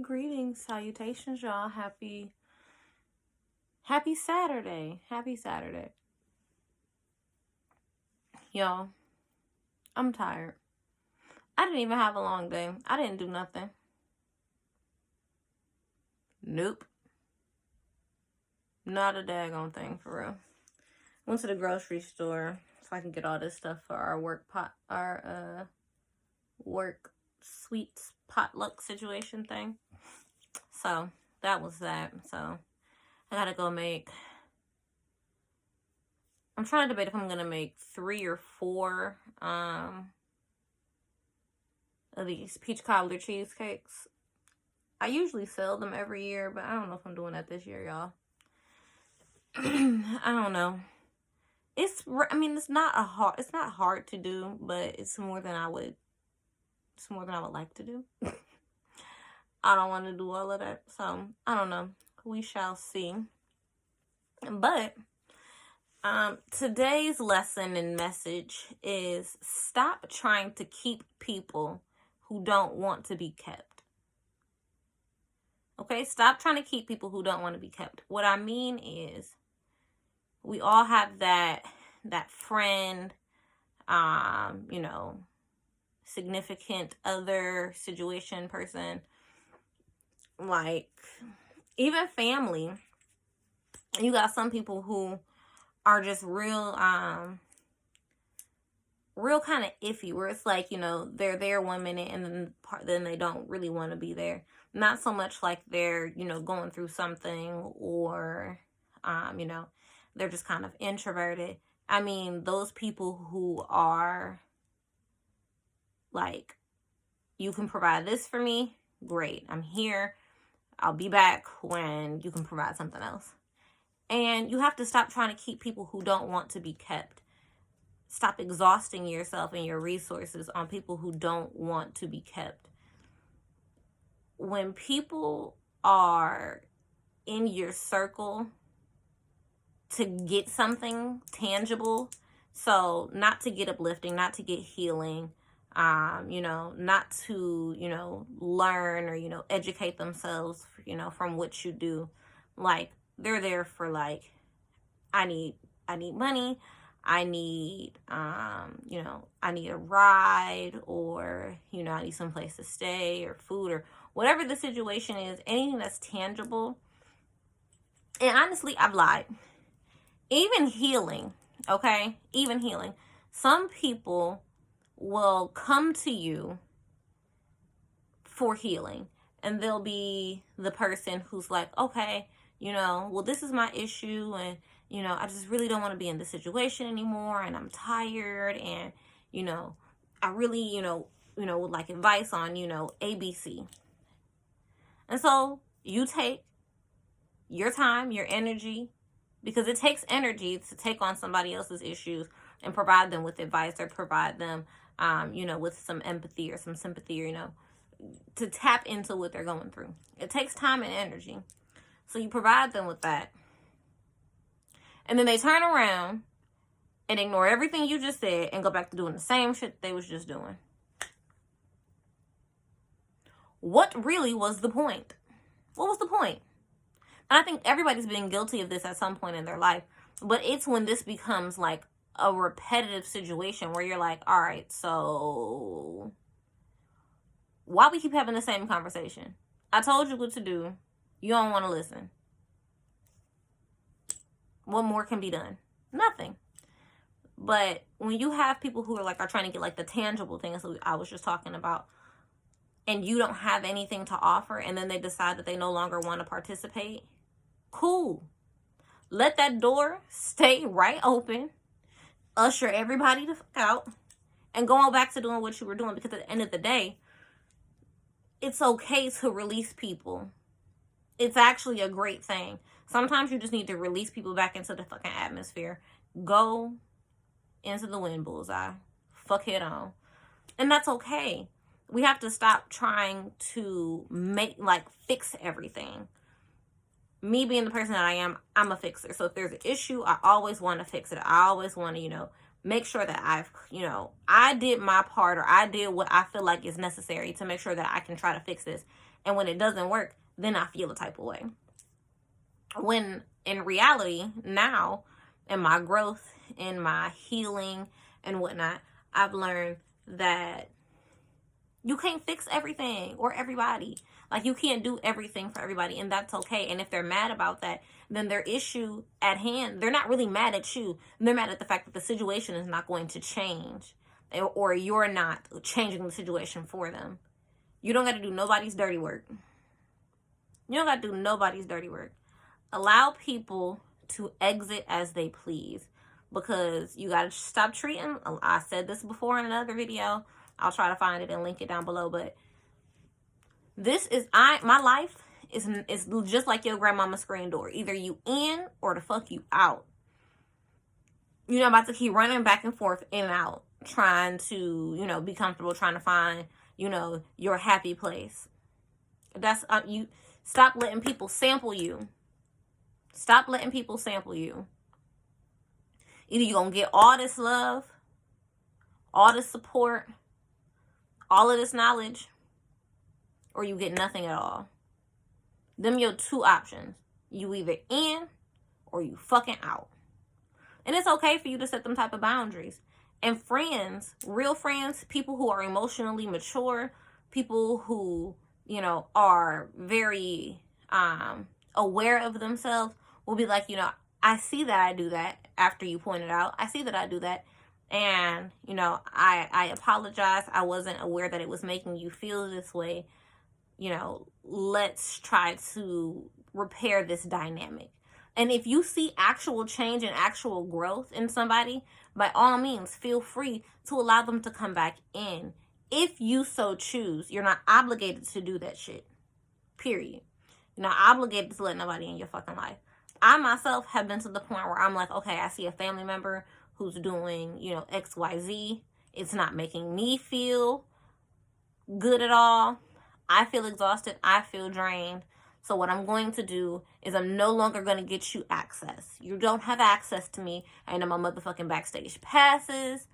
Greetings, salutations, y'all. Happy Saturday. Happy Saturday. Y'all, I'm tired. I didn't even have a long day. I didn't do nothing. Nope. Not a daggone thing, for real. Went to the grocery store so I can get all this stuff for our work sweets potluck situation thing. So that was that. So I gotta go make. I'm trying to debate if I'm gonna make 3 or 4 of these peach cobbler cheesecakes. I usually sell them every year, but I don't know if I'm doing that this year, y'all. I don't know. It's not hard to do, but it's more than I would like to do. I don't want to do all of that, so I don't know. We shall see. But today's lesson and message is stop trying to keep people who don't want to be kept. Okay? Stop trying to keep people who don't want to be kept. What I mean is, we all have that friend, significant other situation person, like even family. You got some people who are just real kind of iffy, where it's like, they're there 1 minute and then they don't really want to be there. Not so much like they're, going through something, or, they're just kind of introverted. I mean, those people who are like, you can provide this for me, great, I'm here, I'll be back when you can provide something else. And you have to stop trying to keep people who don't want to be kept. Stop exhausting yourself and your resources on people who don't want to be kept. When people are in your circle to get something tangible, so not to get uplifting, not to get healing, not to, learn or, educate themselves, from what you do. Like, they're there for, like, I need money, I need, I need a ride, or, I need some place to stay, or food, or whatever the situation is, anything that's tangible. And honestly, I've lied. Even healing, okay? Even healing. Some people will come to you for healing, and they'll be the person who's like, okay, well, this is my issue, and, I just really don't want to be in this situation anymore, and I'm tired, and, I really, would like advice on, ABC. And so you take your time, your energy, because it takes energy to take on somebody else's issues and provide them with advice, or provide them, with some empathy or some sympathy, or, to tap into what they're going through. It takes time and energy. So you provide them with that. And then they turn around and ignore everything you just said and go back to doing the same shit they was just doing. What really was the point? What was the point? And I think everybody's been guilty of this at some point in their life. But it's when this becomes like a repetitive situation where you're like, all right, so why we keep having the same conversation? I told you what to do. You don't want to listen. What more can be done? Nothing. But when you have people who are trying to get like the tangible things that I was just talking about, and you don't have anything to offer, and then they decide that they no longer want to participate, cool. Let that door stay right open. Usher everybody the fuck out, and go on back to doing what you were doing. Because at the end of the day, it's okay to release people. It's actually a great thing. Sometimes you just need to release people back into the fucking atmosphere. Go into the wind, bullseye. Fuck head on. And that's okay. We have to stop trying to fix everything. Me being the person that I am, I'm a fixer. So if there's an issue, I always want to fix it. I always want to, make sure that I did my part, or I did what I feel like is necessary to make sure that I can try to fix this. And when it doesn't work, then I feel a type of way. When in reality, now, in my growth, in my healing and whatnot, I've learned that you can't fix everything or everybody. Like, you can't do everything for everybody, and that's okay. And if they're mad about that, then their issue at hand, they're not really mad at you. They're mad at the fact that the situation is not going to change, or you're not changing the situation for them. You don't got to do nobody's dirty work. You don't got to do nobody's dirty work. Allow people to exit as they please, because you got to stop treating, I said this before in another video, I'll try to find it and link it down below, but this is, my life is just like your grandmama's screen door. Either you in or the fuck you out. You're not about to keep running back and forth in and out, trying to, you know, be comfortable, trying to find, you know, your happy place. That's, you stop letting people sample you. Stop letting people sample you. Either you're going to get all this love, all this support, all of this knowledge, or you get nothing at all. Them your two options. You either in or you fucking out. And it's okay for you to set them type of boundaries. And friends, real friends, people who are emotionally mature, people who, you know, are very aware of themselves, will be like, you know, I see that I do that after you point it out. I see that I do that. And, you know, I apologize. I wasn't aware that it was making you feel this way. You know, let's try to repair this dynamic. And if you see actual change and actual growth in somebody, by all means, feel free to allow them to come back in. If you so choose, you're not obligated to do that shit. Period. You're not obligated to let nobody in your fucking life. I myself have been to the point where I'm like, okay, I see a family member who's doing, you know, XYZ. It's not making me feel good at all. I feel exhausted. I feel drained. So what I'm going to do is I'm no longer going to get you access. You don't have access to me. I know my motherfucking backstage passes.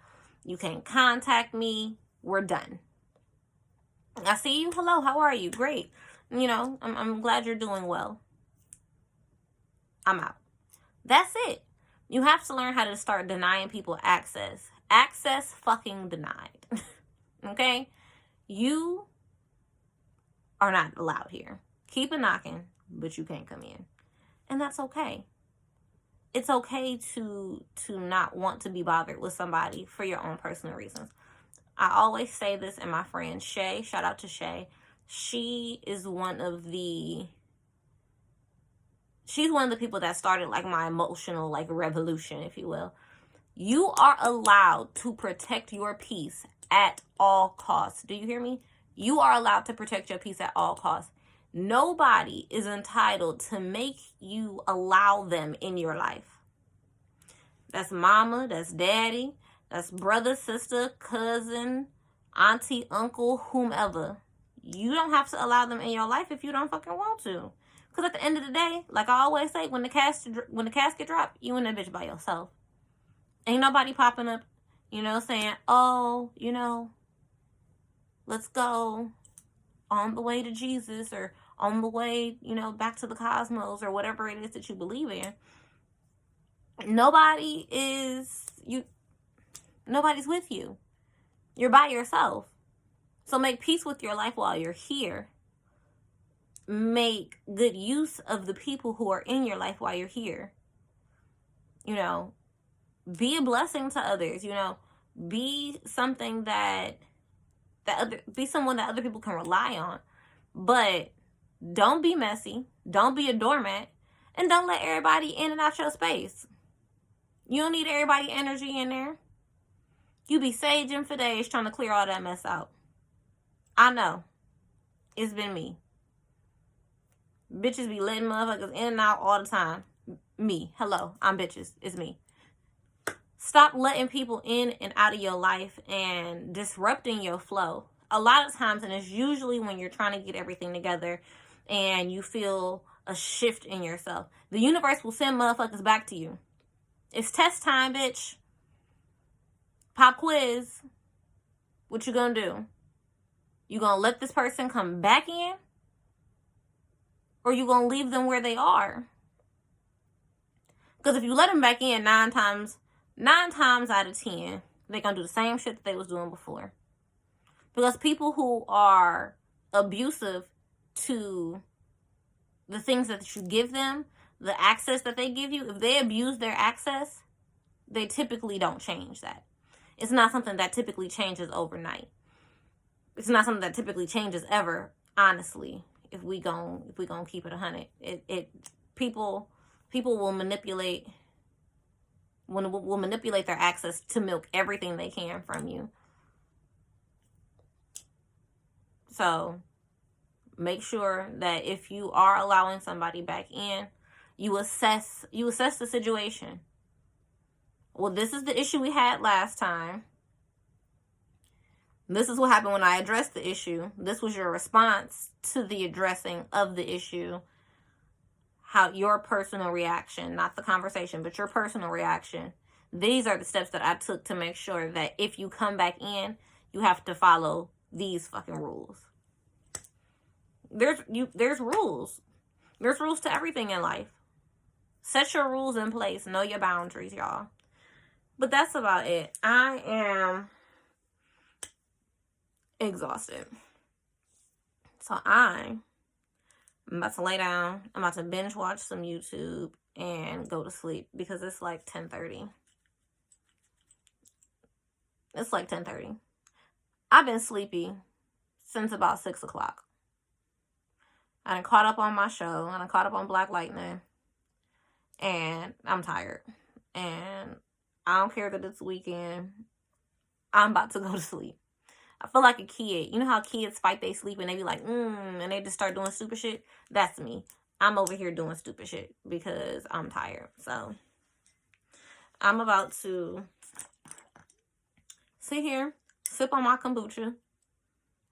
You can't contact me. We're done. I see you. Hello. How are you? Great. You know, I'm glad you're doing well. I'm out. That's it. You have to learn how to start denying people access. Access fucking denied. Okay? You are not allowed here. Keep it knocking, but you can't come in. And that's okay. It's okay to not want to be bothered with somebody for your own personal reasons. I always say this, and my friend Shay, shout out to Shay. She's one of the people that started like my emotional like revolution, if you will. You are allowed to protect your peace at all costs. Do you hear me? You are allowed to protect your peace at all costs. Nobody is entitled to make you allow them in your life. That's mama, that's daddy, that's brother, sister, cousin, auntie, uncle, whomever. You don't have to allow them in your life if you don't fucking want to. Because at the end of the day, like I always say, when the casket drop, you and that bitch by yourself. Ain't nobody popping up, you know, saying, oh, you know, let's go on the way to Jesus, or on the way, you know, back to the cosmos, or whatever it is that you believe in. Nobody's with you. You're by yourself. So make peace with your life while you're here. Make good use of the people who are in your life while you're here. You know, be a blessing to others, you know, be something be someone that other people can rely on. But don't be messy. Don't be a doormat. And don't let everybody in and out your space. You don't need everybody's energy in there. You be saging for days trying to clear all that mess out. I know. It's been me. Bitches be letting motherfuckers in and out all the time. Me. Hello. I'm bitches. It's me. Stop letting people in and out of your life and disrupting your flow. A lot of times, and it's usually when you're trying to get everything together and you feel a shift in yourself, the universe will send motherfuckers back to you. It's test time, bitch. Pop quiz. What you gonna do? You gonna let this person come back in? or you going to leave them where they are? Because if you let them back in 9 times out of 10, they're going to do the same shit that they was doing before. Because people who are abusive to the things that you give them, the access that they give you, if they abuse their access, they typically don't change that. It's not something that typically changes overnight. It's not something that typically changes ever, honestly, if we gon' keep it 100. People will manipulate their access to milk everything they can from you. So make sure that if you are allowing somebody back in, you assess the situation. Well, this is the issue we had last time. This is what happened when I addressed the issue. This was your response to the addressing of the issue. How your personal reaction, not the conversation, but your personal reaction. These are the steps that I took to make sure that if you come back in, you have to follow these fucking rules. There's rules. There's rules to everything in life. Set your rules in place. Know your boundaries, y'all. But that's about it. I am exhausted. So I'm about to lay down. I'm about to binge watch some YouTube and go to sleep because it's like 10:30. It's like 10:30. I've been sleepy since about 6 o'clock. I done caught up on my show. I done caught up on Black Lightning. And I'm tired. And I don't care that it's weekend. I'm about to go to sleep. I feel like a kid. You know how kids fight they sleep and they be like, and they just start doing stupid shit? That's me. I'm over here doing stupid shit because I'm tired. So I'm about to sit here, sip on my kombucha,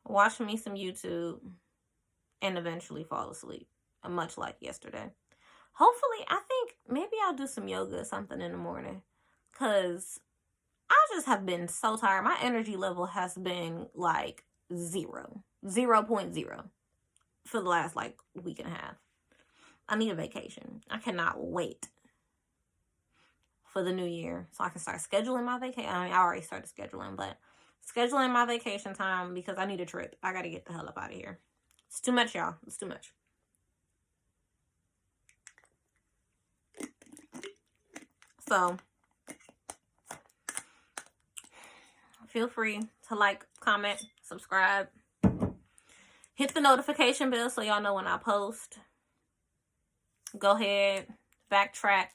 watch me some YouTube, and eventually fall asleep. Much like yesterday. Hopefully, I think maybe I'll do some yoga or something in the morning. Because I just have been so tired. My energy level has been like 0.0 for the last like week and a half. I need a vacation. I cannot wait for the new year so I can start scheduling my vacation. I mean, I already started scheduling, but scheduling my vacation time because I need a trip. I got to get the hell up out of here. It's too much, y'all. It's too much. So feel free to like, comment, subscribe. Hit the notification bell so y'all know when I post. Go ahead, backtrack,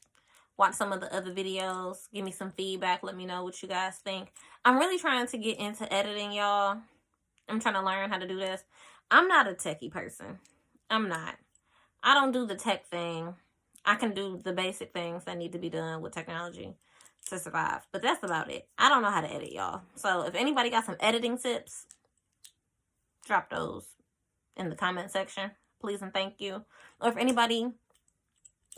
watch some of the other videos. Give me some feedback. Let me know what you guys think. I'm really trying to get into editing, y'all. I'm trying to learn how to do this. I'm not a techie person. I'm not. I don't do the tech thing. I can do the basic things that need to be done with technology to survive. But that's about it. I don't know how to edit, y'all. So if anybody got some editing tips, drop those in the comment section. Please and thank you. Or if anybody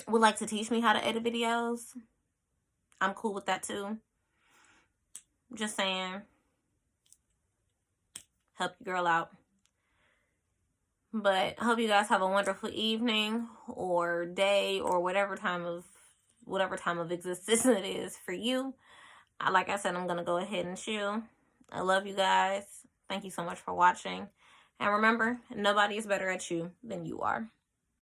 would like to teach me how to edit videos, I'm cool with that too. Just saying. Help your girl out. But I hope you guys have a wonderful evening or day or whatever time of existence it is for you. Like I said, I'm going to go ahead and chill. I love you guys. Thank you so much for watching. And remember, nobody is better at you than you are.